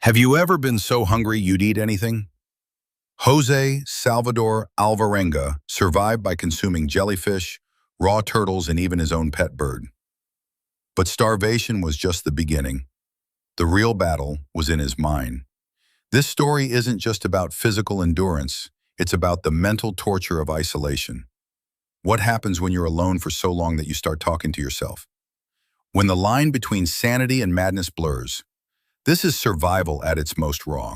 Have you ever been so hungry you'd eat anything? José Salvador Alvarenga survived by consuming jellyfish, raw turtles, and even his own pet bird. But starvation was just the beginning. The real battle was in his mind. This story isn't just about physical endurance, it's about the mental torture of isolation. What happens when you're alone for so long that you start talking to yourself? When the line between sanity and madness blurs. This is survival at its most raw.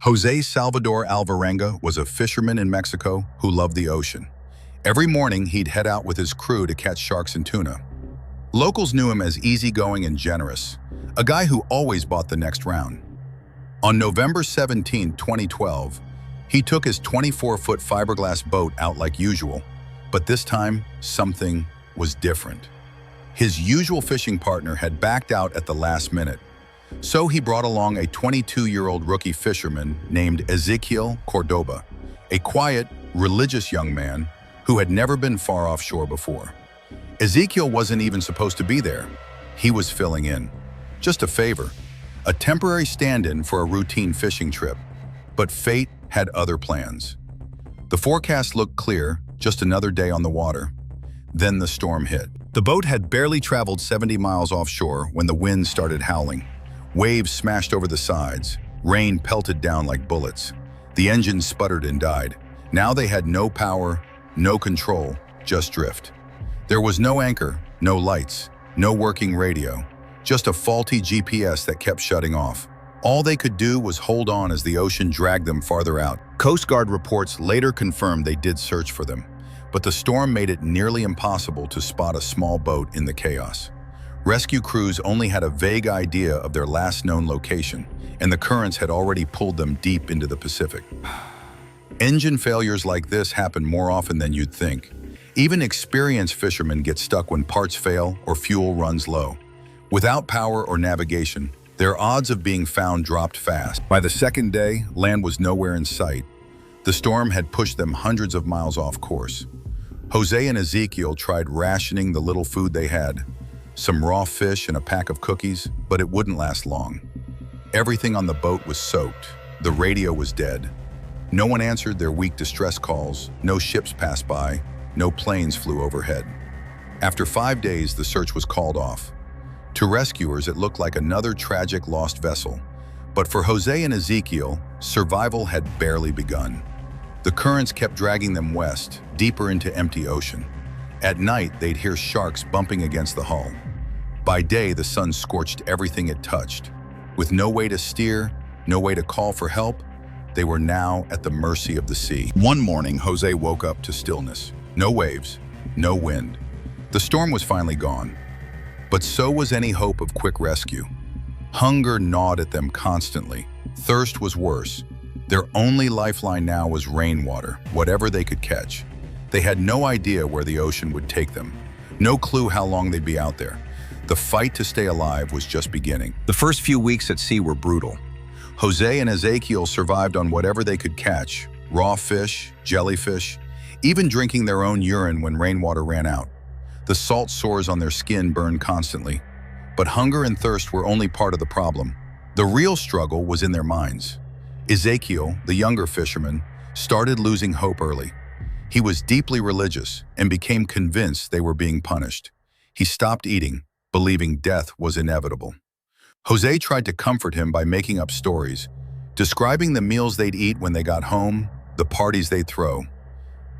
José Salvador Alvarenga was a fisherman in Mexico who loved the ocean. Every morning, he'd head out with his crew to catch sharks and tuna. Locals knew him as easygoing and generous, a guy who always bought the next round. On November 17, 2012, he took his 24-foot fiberglass boat out like usual, but this time, something was different. His usual fishing partner had backed out at the last minute, so he brought along a 22-year-old rookie fisherman named Ezequiel Cordoba, a quiet, religious young man who had never been far offshore before. Ezequiel wasn't even supposed to be there. He was filling in. Just a favor, a temporary stand-in for a routine fishing trip. But fate had other plans. The forecast looked clear, just another day on the water. Then the storm hit. The boat had barely traveled 70 miles offshore when the wind started howling. Waves smashed over the sides. Rain pelted down like bullets. The engine sputtered and died. Now they had no power, no control, just drift. There was no anchor, no lights, no working radio, just a faulty GPS that kept shutting off. All they could do was hold on as the ocean dragged them farther out. Coast Guard reports later confirmed they did search for them, but the storm made it nearly impossible to spot a small boat in the chaos. Rescue crews only had a vague idea of their last known location, and the currents had already pulled them deep into the Pacific. Engine failures like this happen more often than you'd think. Even experienced fishermen get stuck when parts fail or fuel runs low. Without power or navigation, their odds of being found dropped fast. By the second day, land was nowhere in sight. The storm had pushed them hundreds of miles off course. José and Ezequiel tried rationing the little food they had, some raw fish and a pack of cookies, but it wouldn't last long. Everything on the boat was soaked. The radio was dead. No one answered their weak distress calls, no ships passed by, no planes flew overhead. After 5 days, the search was called off. To rescuers, it looked like another tragic lost vessel. But for José and Ezequiel, survival had barely begun. The currents kept dragging them west, deeper into empty ocean. At night, they'd hear sharks bumping against the hull. By day, the sun scorched everything it touched. With no way to steer, no way to call for help, they were now at the mercy of the sea. One morning, José woke up to stillness. No waves, no wind. The storm was finally gone. But so was any hope of quick rescue. Hunger gnawed at them constantly. Thirst was worse. Their only lifeline now was rainwater, whatever they could catch. They had no idea where the ocean would take them. No clue how long they'd be out there. The fight to stay alive was just beginning. The first few weeks at sea were brutal. José and Ezequiel survived on whatever they could catch, raw fish, jellyfish, even drinking their own urine when rainwater ran out. The salt sores on their skin burned constantly. But hunger and thirst were only part of the problem. The real struggle was in their minds. Ezequiel, the younger fisherman, started losing hope early. He was deeply religious and became convinced they were being punished. He stopped eating, believing death was inevitable. José tried to comfort him by making up stories, describing the meals they'd eat when they got home, the parties they'd throw.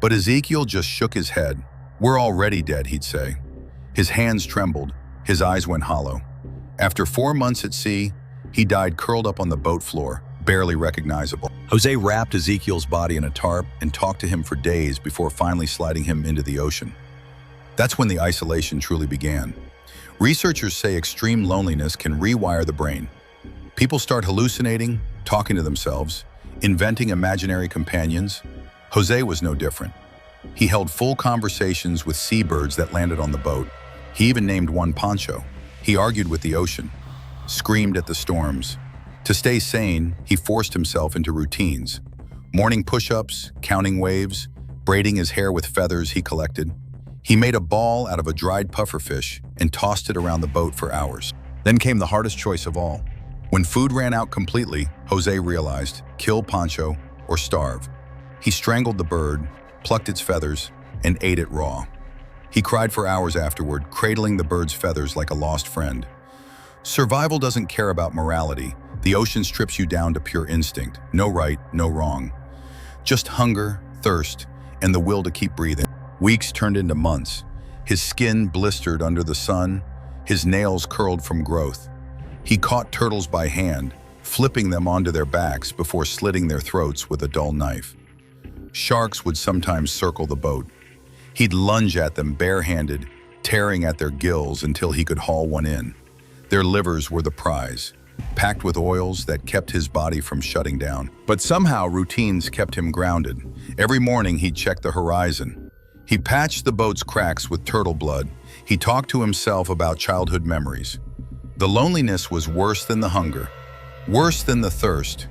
But Ezequiel just shook his head. "We're already dead," he'd say. His hands trembled, his eyes went hollow. After 4 months at sea, he died curled up on the boat floor, barely recognizable. José wrapped Ezequiel's body in a tarp and talked to him for days before finally sliding him into the ocean. That's when the isolation truly began. Researchers say extreme loneliness can rewire the brain. People start hallucinating, talking to themselves, inventing imaginary companions. José was no different. He held full conversations with seabirds that landed on the boat. He even named one Pancho. He argued with the ocean, screamed at the storms. To stay sane, he forced himself into routines. Morning push-ups, counting waves, braiding his hair with feathers he collected. He made a ball out of a dried pufferfish and tossed it around the boat for hours. Then came the hardest choice of all. When food ran out completely, Jose realized, kill Pancho or starve. He strangled the bird, plucked its feathers, and ate it raw. He cried for hours afterward, cradling the bird's feathers like a lost friend. Survival doesn't care about morality. The ocean strips you down to pure instinct. No right, no wrong. Just hunger, thirst, and the will to keep breathing. Weeks turned into months. His skin blistered under the sun, his nails curled from growth. He caught turtles by hand, flipping them onto their backs before slitting their throats with a dull knife. Sharks would sometimes circle the boat. He'd lunge at them barehanded, tearing at their gills until he could haul one in. Their livers were the prize, packed with oils that kept his body from shutting down. But somehow routines kept him grounded. Every morning he'd check the horizon. He patched the boat's cracks with turtle blood. He talked to himself about childhood memories. The loneliness was worse than the hunger, worse than the thirst.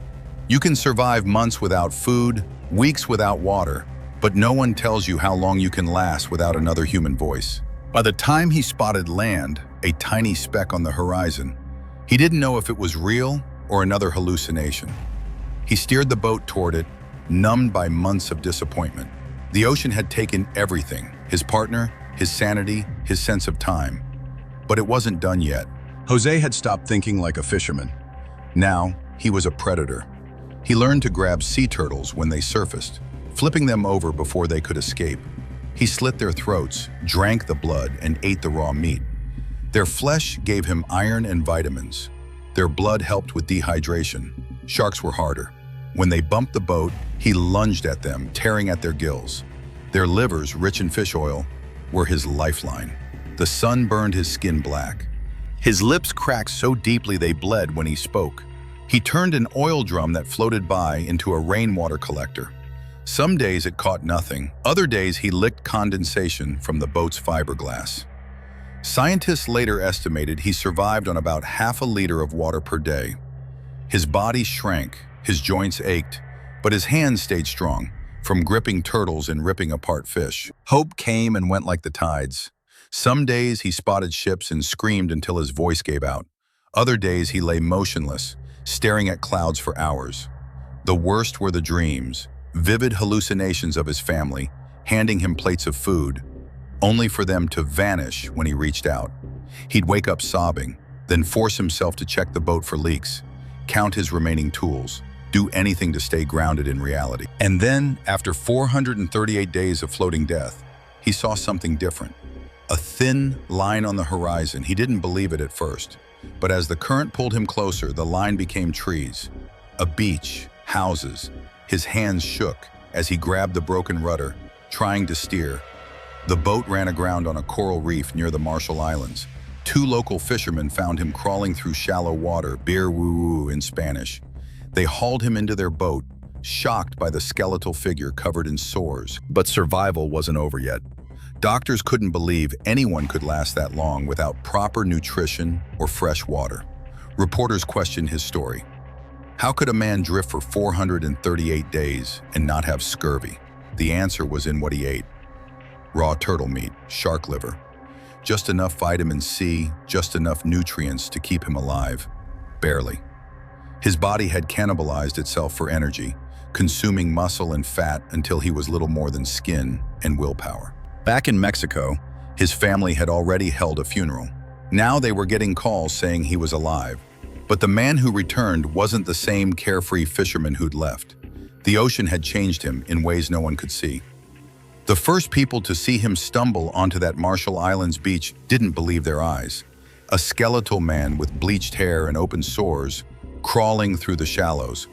You can survive months without food, weeks without water, but no one tells you how long you can last without another human voice. By the time he spotted land, a tiny speck on the horizon, he didn't know if it was real or another hallucination. He steered the boat toward it, numbed by months of disappointment. The ocean had taken everything, his partner, his sanity, his sense of time. But it wasn't done yet. Jose had stopped thinking like a fisherman. Now, he was a predator. He learned to grab sea turtles when they surfaced, flipping them over before they could escape. He slit their throats, drank the blood, and ate the raw meat. Their flesh gave him iron and vitamins. Their blood helped with dehydration. Sharks were harder. When they bumped the boat, he lunged at them, tearing at their gills. Their livers, rich in fish oil, were his lifeline. The sun burned his skin black. His lips cracked so deeply they bled when he spoke. He turned an oil drum that floated by into a rainwater collector. Some days it caught nothing. Other days he licked condensation from the boat's fiberglass. Scientists later estimated he survived on about half a liter of water per day. His body shrank, his joints ached, but his hands stayed strong, from gripping turtles and ripping apart fish. Hope came and went like the tides. Some days he spotted ships and screamed until his voice gave out. Other days he lay motionless, staring at clouds for hours. The worst were the dreams, vivid hallucinations of his family, handing him plates of food, only for them to vanish when he reached out. He'd wake up sobbing, then force himself to check the boat for leaks, count his remaining tools, do anything to stay grounded in reality. And then, after 438 days of floating death, he saw something different. A thin line on the horizon. He didn't believe it at first, but as the current pulled him closer, the line became trees, a beach, houses. His hands shook as he grabbed the broken rudder, trying to steer. The boat ran aground on a coral reef near the Marshall Islands. Two local fishermen found him crawling through shallow water, beer woo-woo in Spanish. They hauled him into their boat, shocked by the skeletal figure covered in sores. But survival wasn't over yet. Doctors couldn't believe anyone could last that long without proper nutrition or fresh water. Reporters questioned his story. How could a man drift for 438 days and not have scurvy? The answer was in what he ate. Raw turtle meat, shark liver. Just enough vitamin C, just enough nutrients to keep him alive. Barely. His body had cannibalized itself for energy, consuming muscle and fat until he was little more than skin and willpower. Back in Mexico, his family had already held a funeral. Now they were getting calls saying he was alive. But the man who returned wasn't the same carefree fisherman who'd left. The ocean had changed him in ways no one could see. The first people to see him stumble onto that Marshall Islands beach didn't believe their eyes. A skeletal man with bleached hair and open sores, crawling through the shallows.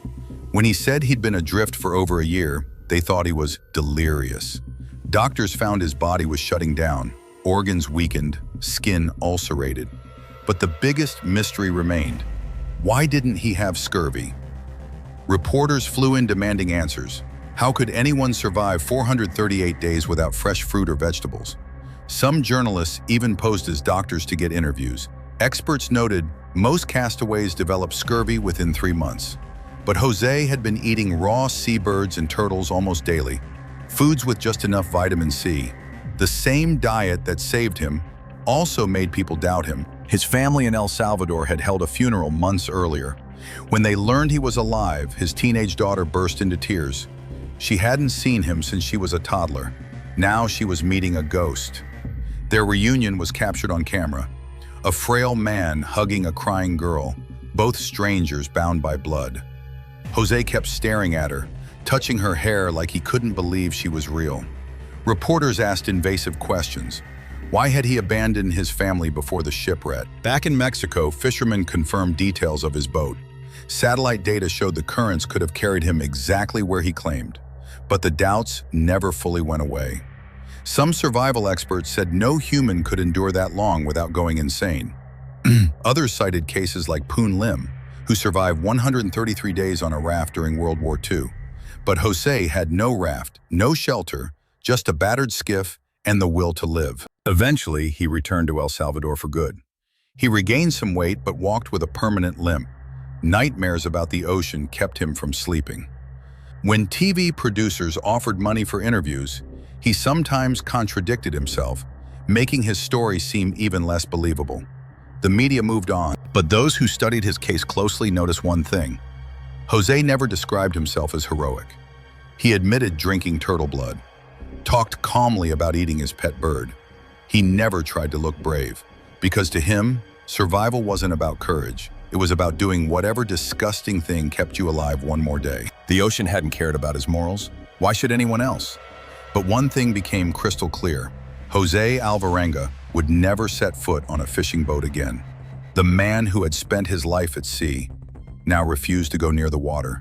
When he said he'd been adrift for over a year, they thought he was delirious. Doctors found his body was shutting down, organs weakened, skin ulcerated. But the biggest mystery remained. Why didn't he have scurvy? Reporters flew in demanding answers. How could anyone survive 438 days without fresh fruit or vegetables? Some journalists even posed as doctors to get interviews. Experts noted most castaways develop scurvy within 3 months. But Jose had been eating raw seabirds and turtles almost daily, foods with just enough vitamin C. The same diet that saved him also made people doubt him. His family in El Salvador had held a funeral months earlier. When they learned he was alive, his teenage daughter burst into tears. She hadn't seen him since she was a toddler. Now she was meeting a ghost. Their reunion was captured on camera. A frail man hugging a crying girl, both strangers bound by blood. José kept staring at her, touching her hair like he couldn't believe she was real. Reporters asked invasive questions. Why had he abandoned his family before the shipwreck? Back in Mexico, fishermen confirmed details of his boat. Satellite data showed the currents could have carried him exactly where he claimed. But the doubts never fully went away. Some survival experts said no human could endure that long without going insane. Others cited cases like Poon Lim, who survived 133 days on a raft during World War II. But José had no raft, no shelter, just a battered skiff and the will to live. Eventually, he returned to El Salvador for good. He regained some weight but walked with a permanent limp. Nightmares about the ocean kept him from sleeping. When TV producers offered money for interviews, he sometimes contradicted himself, making his story seem even less believable. The media moved on, but those who studied his case closely noticed one thing. José never described himself as heroic. He admitted drinking turtle blood, talked calmly about eating his pet bird. He never tried to look brave, because to him, survival wasn't about courage. It was about doing whatever disgusting thing kept you alive one more day. The ocean hadn't cared about his morals. Why should anyone else? But one thing became crystal clear. José Alvarenga would never set foot on a fishing boat again. The man who had spent his life at sea now refused to go near the water.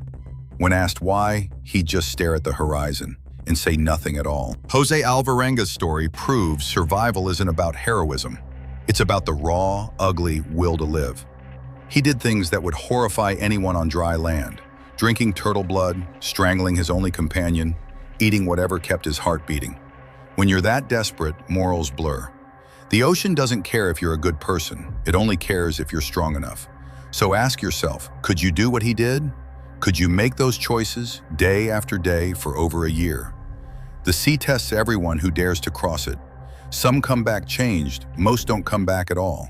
When asked why, he'd just stare at the horizon and say nothing at all. José Alvarenga's story proves survival isn't about heroism. It's about the raw, ugly will to live. He did things that would horrify anyone on dry land, drinking turtle blood, strangling his only companion, eating whatever kept his heart beating. When you're that desperate, morals blur. The ocean doesn't care if you're a good person. It only cares if you're strong enough. So ask yourself, could you do what he did? Could you make those choices day after day for over a year? The sea tests everyone who dares to cross it. Some come back changed, most don't come back at all.